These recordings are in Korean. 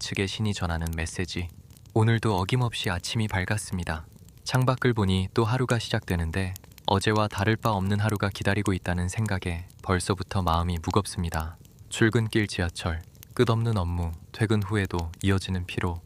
우측의 신이 전하는 메시지. 오늘도 어김없이 아침이 밝았습니다. 창밖을 보니 또 하루가 시작되는데 어제와 다를 바 없는 하루가 기다리고 있다는 생각에 벌써부터 마음이 무겁습니다. 출근길 지하철, 끝없는 업무, 퇴근 후에도 이어지는 피로.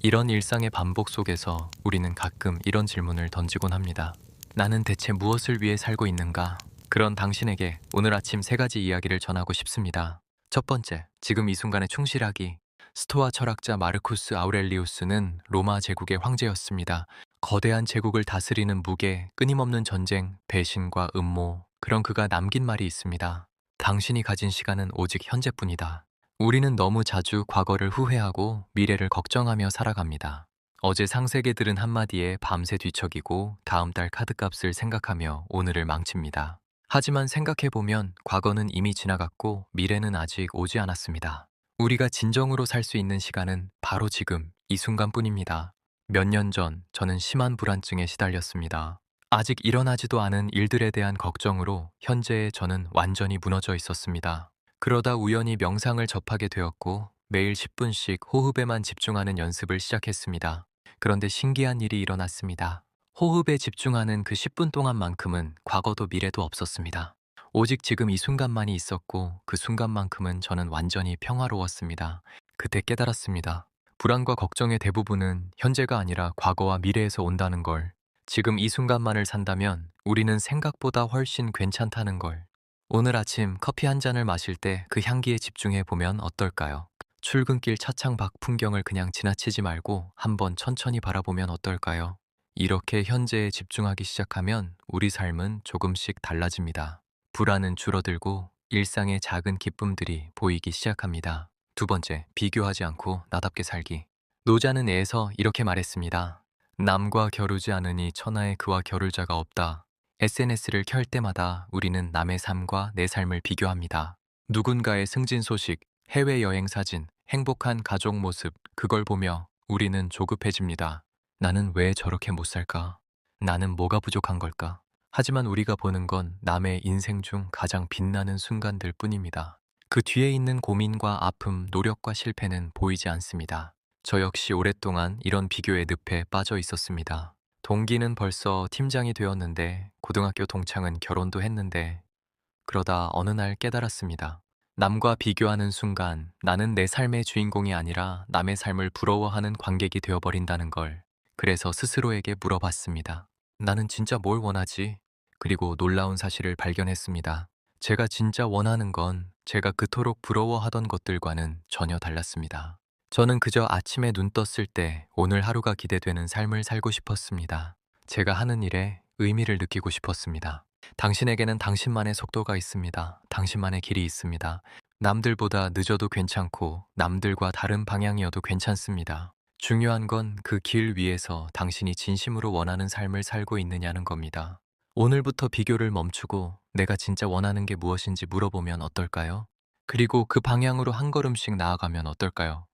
이런 일상의 반복 속에서 우리는 가끔 이런 질문을 던지곤 합니다. 나는 대체 무엇을 위해 살고 있는가? 그런 당신에게 오늘 아침 3가지 이야기를 전하고 싶습니다. 첫 번째, 지금 이 순간에 충실하기. 스토아 철학자 마르쿠스 아우렐리우스는 로마 제국의 황제였습니다. 거대한 제국을 다스리는 무게, 끊임없는 전쟁, 배신과 음모. 그런 그가 남긴 말이 있습니다. 당신이 가진 시간은 오직 현재뿐이다. 우리는 너무 자주 과거를 후회하고 미래를 걱정하며 살아갑니다. 어제 상세게 들은 한마디에 밤새 뒤척이고 다음 달 카드값을 생각하며 오늘을 망칩니다. 하지만 생각해보면 과거는 이미 지나갔고 미래는 아직 오지 않았습니다. 우리가 진정으로 살 수 있는 시간은 바로 지금, 이 순간뿐입니다. 몇 년 전 저는 심한 불안증에 시달렸습니다. 아직 일어나지도 않은 일들에 대한 걱정으로 현재의 저는 완전히 무너져 있었습니다. 그러다 우연히 명상을 접하게 되었고 매일 10분씩 호흡에만 집중하는 연습을 시작했습니다. 그런데 신기한 일이 일어났습니다. 호흡에 집중하는 그 10분 동안만큼은 과거도 미래도 없었습니다. 오직 지금 이 순간만이 있었고 그 순간만큼은 저는 완전히 평화로웠습니다. 그때 깨달았습니다. 불안과 걱정의 대부분은 현재가 아니라 과거와 미래에서 온다는 걸. 지금 이 순간만을 산다면 우리는 생각보다 훨씬 괜찮다는 걸. 오늘 아침 커피 한 잔을 마실 때 그 향기에 집중해 보면 어떨까요? 출근길 차창 밖 풍경을 그냥 지나치지 말고 한번 천천히 바라보면 어떨까요? 이렇게 현재에 집중하기 시작하면 우리 삶은 조금씩 달라집니다. 불안은 줄어들고 일상의 작은 기쁨들이 보이기 시작합니다. 두 번째, 비교하지 않고 나답게 살기. 노자는 에서 이렇게 말했습니다. 남과 겨루지 않으니 천하에 그와 겨룰 자가 없다. SNS를 켤 때마다 우리는 남의 삶과 내 삶을 비교합니다. 누군가의 승진 소식, 해외여행 사진, 행복한 가족 모습, 그걸 보며 우리는 조급해집니다. 나는 왜 저렇게 못 살까? 나는 뭐가 부족한 걸까? 하지만 우리가 보는 건 남의 인생 중 가장 빛나는 순간들 뿐입니다. 그 뒤에 있는 고민과 아픔, 노력과 실패는 보이지 않습니다. 저 역시 오랫동안 이런 비교의 늪에 빠져 있었습니다. 동기는 벌써 팀장이 되었는데 고등학교 동창은 결혼도 했는데 그러다 어느 날 깨달았습니다. 남과 비교하는 순간 나는 내 삶의 주인공이 아니라 남의 삶을 부러워하는 관객이 되어버린다는 걸. 그래서 스스로에게 물어봤습니다. 나는 진짜 뭘 원하지? 그리고 놀라운 사실을 발견했습니다. 제가 진짜 원하는 건 제가 그토록 부러워하던 것들과는 전혀 달랐습니다. 저는 그저 아침에 눈 떴을 때 오늘 하루가 기대되는 삶을 살고 싶었습니다. 제가 하는 일에 의미를 느끼고 싶었습니다. 당신에게는 당신만의 속도가 있습니다. 당신만의 길이 있습니다. 남들보다 늦어도 괜찮고 남들과 다른 방향이어도 괜찮습니다. 중요한 건 그 길 위에서 당신이 진심으로 원하는 삶을 살고 있느냐는 겁니다. 오늘부터 비교를 멈추고 내가 진짜 원하는 게 무엇인지 물어보면 어떨까요? 그리고 그 방향으로 한 걸음씩 나아가면 어떨까요?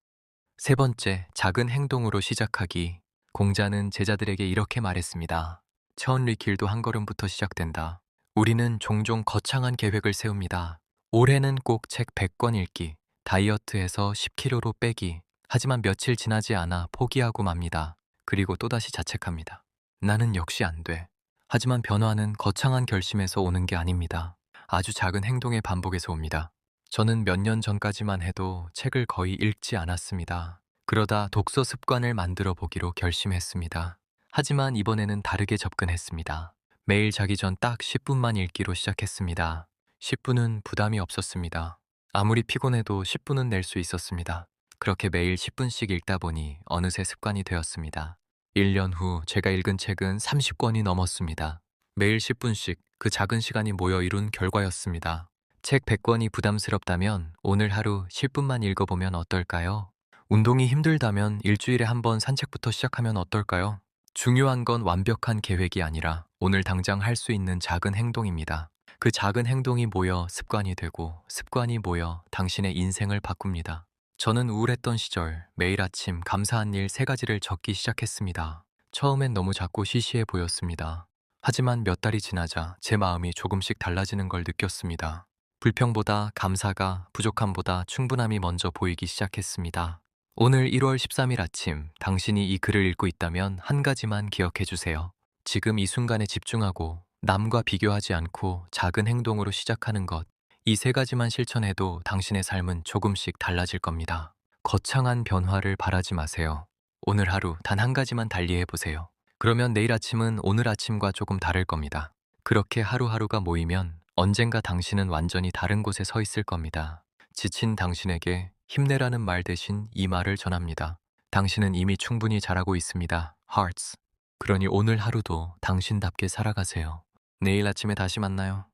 세 번째, 작은 행동으로 시작하기. 공자는 제자들에게 이렇게 말했습니다. 천리 길도 한 걸음부터 시작된다. 우리는 종종 거창한 계획을 세웁니다. 올해는 꼭 책 100권 읽기, 다이어트해서 10kg로 빼기. 하지만 며칠 지나지 않아 포기하고 맙니다. 그리고 또다시 자책합니다. 나는 역시 안 돼. 하지만 변화는 거창한 결심에서 오는 게 아닙니다. 아주 작은 행동의 반복에서 옵니다. 저는 몇 년 전까지만 해도 책을 거의 읽지 않았습니다. 그러다 독서 습관을 만들어 보기로 결심했습니다. 하지만 이번에는 다르게 접근했습니다. 매일 자기 전 딱 10분만 읽기로 시작했습니다. 10분은 부담이 없었습니다. 아무리 피곤해도 10분은 낼 수 있었습니다. 그렇게 매일 10분씩 읽다 보니 어느새 습관이 되었습니다. 1년 후 제가 읽은 책은 30권이 넘었습니다. 매일 10분씩 그 작은 시간이 모여 이룬 결과였습니다. 책 100권이 부담스럽다면 오늘 하루 10분만 읽어보면 어떨까요? 운동이 힘들다면 일주일에 한 번 산책부터 시작하면 어떨까요? 중요한 건 완벽한 계획이 아니라 오늘 당장 할 수 있는 작은 행동입니다. 그 작은 행동이 모여 습관이 되고 습관이 모여 당신의 인생을 바꿉니다. 저는 우울했던 시절 매일 아침 감사한 일 3가지를 적기 시작했습니다. 처음엔 너무 작고 시시해 보였습니다. 하지만 몇 달이 지나자 제 마음이 조금씩 달라지는 걸 느꼈습니다. 불평보다 감사가, 부족함보다 충분함이 먼저 보이기 시작했습니다. 오늘 1월 13일 아침 당신이 이 글을 읽고 있다면 한 가지만 기억해 주세요. 지금 이 순간에 집중하고 남과 비교하지 않고 작은 행동으로 시작하는 것. 이 세 가지만 실천해도 당신의 삶은 조금씩 달라질 겁니다. 거창한 변화를 바라지 마세요. 오늘 하루 단 한 가지만 달리해 보세요. 그러면 내일 아침은 오늘 아침과 조금 다를 겁니다. 그렇게 하루하루가 모이면 언젠가 당신은 완전히 다른 곳에 서 있을 겁니다. 지친 당신에게 힘내라는 말 대신 이 말을 전합니다. 당신은 이미 충분히 잘하고 있습니다. Hearts. 그러니 오늘 하루도 당신답게 살아가세요. 내일 아침에 다시 만나요.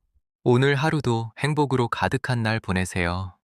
오늘 하루도 행복으로 가득한 날 보내세요.